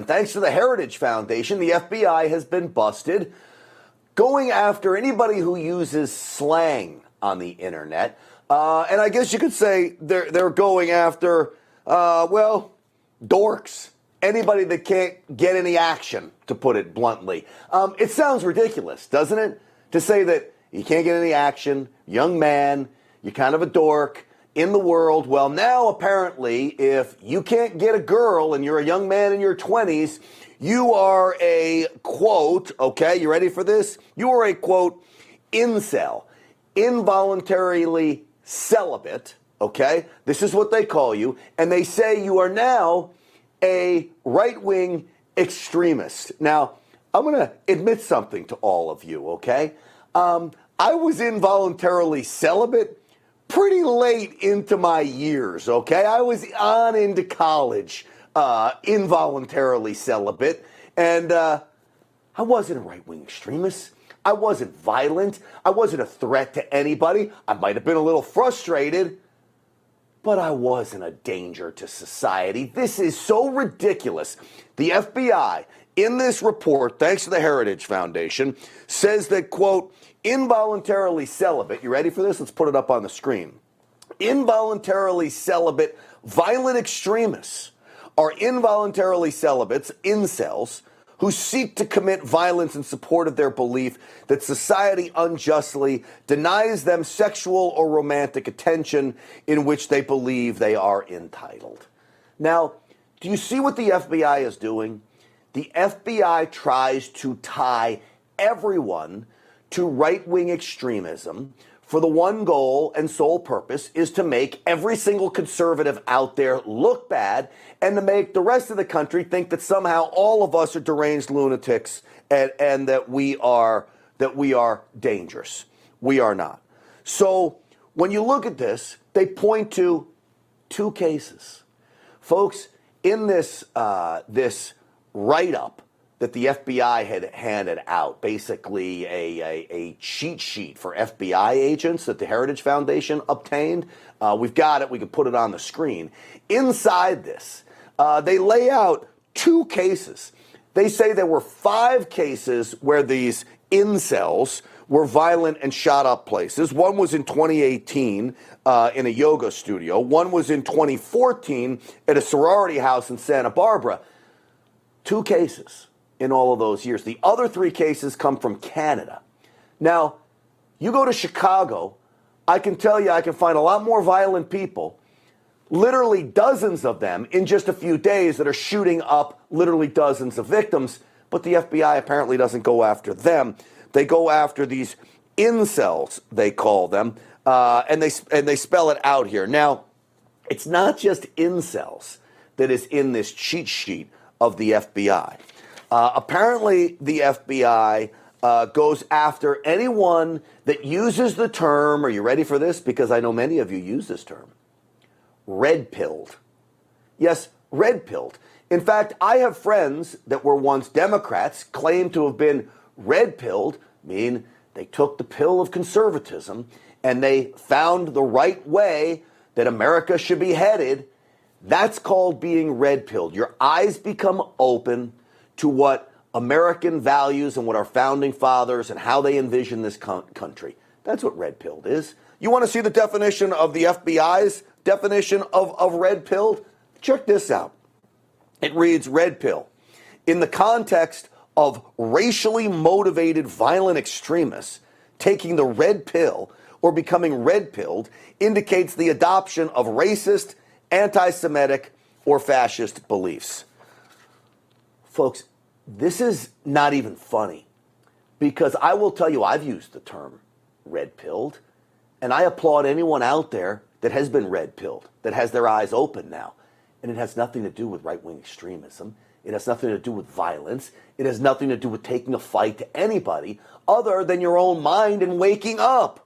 Thanks to the Heritage Foundation, the FBI has been busted going after anybody who uses slang on the internet. And I guess you could say they're going after, dorks. Anybody that can't get any action, to put it bluntly. It sounds ridiculous, doesn't it? To say that you can't get any action, young man, you're kind of a dork in the world. Well, now apparently, if you can't get a girl and you're a young man in your 20s, you are a, quote, okay, you ready for this? You are a, quote, incel, involuntarily celibate, okay? This is what they call you. And they say you are now a right-wing extremist. Now, I'm going to admit something to all of you, okay? I was involuntarily celibate pretty late into my years, okay? I was on into college, involuntarily celibate, and I wasn't a right-wing extremist. I wasn't violent. I wasn't a threat to anybody. I might have been a little frustrated, but I wasn't a danger to society. This is so ridiculous. The FBI, in this report, thanks to the Heritage Foundation, says that, quote, involuntarily celibate, you ready for this? Let's put it up on the screen. Involuntarily celibate violent extremists are involuntarily celibates, incels, who seek to commit violence in support of their belief that society unjustly denies them sexual or romantic attention in which they believe they are entitled. Now, do you see what the FBI is doing? The FBI tries to tie everyone to right-wing extremism for the one goal and sole purpose is to make every single conservative out there look bad and to make the rest of the country think that somehow all of us are deranged lunatics and that we are dangerous. We are not. So when you look at this, they point to two cases. Folks, in this write-up that the FBI had handed out, basically a cheat sheet for FBI agents that the Heritage Foundation obtained. We've got it. We can put it on the screen. Inside this, they lay out two cases. They say there were 5 cases where these incels were violent and shot up places. One was in 2018 in a yoga studio. One was in 2014 at a sorority house in Santa Barbara. 2 cases in all of those years. The other 3 cases come from Canada. Now, you go to Chicago, I can tell you I can find a lot more violent people, literally dozens of them in just a few days that are shooting up literally dozens of victims, but the FBI apparently doesn't go after them. They go after these incels, they call them, and they spell it out here. Now, it's not just incels that is in this cheat sheet of the FBI. Apparently, the FBI goes after anyone that uses the term, are you ready for this? Because I know many of you use this term, red-pilled. Yes, red-pilled. In fact, I have friends that were once Democrats, claim to have been red-pilled, meaning they took the pill of conservatism and they found the right way that America should be headed. That's called being red-pilled. Your eyes become open to what American values and what our founding fathers and how they envision this country. That's what red-pilled is. You want to see the definition of the FBI's definition of red-pilled? Check this out. It reads, red pill. In the context of racially motivated violent extremists, taking the red pill or becoming red-pilled indicates the adoption of racist, anti-Semitic, or fascist beliefs. Folks, this is not even funny, because I will tell you I've used the term red-pilled, and I applaud anyone out there that has been red-pilled, that has their eyes open now. And it has nothing to do with right-wing extremism. It has nothing to do with violence. It has nothing to do with taking a fight to anybody other than your own mind and waking up.